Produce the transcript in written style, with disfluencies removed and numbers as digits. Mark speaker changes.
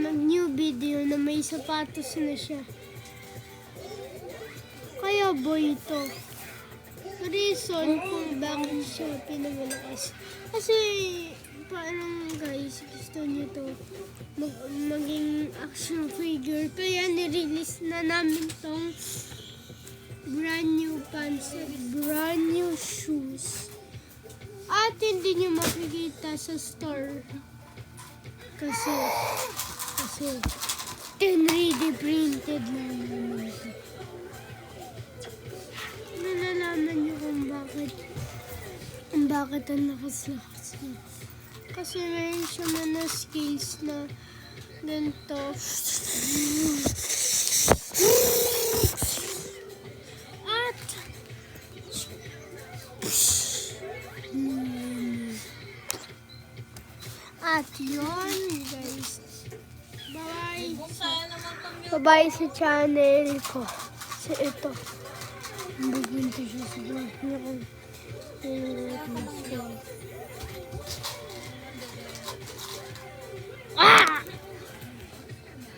Speaker 1: new video na may sapatos na siya. Kaya boy ito. Reason kung bakit siya pinamalakas. Kasi parang guys, gusto niyo to maging action figure. Kaya nirelease na namin tong brand new pants at brand new shoes. At hindi niyo makikita sa store. Kasi 3D printed na naman ito. Nalalaman niyo kung bakit ang lakas-lakas niya. Kasi mayroon siya na skills na ganito. At yun guys. Bye. Bye sa channel ko. Sa ito. Bubunti siya sa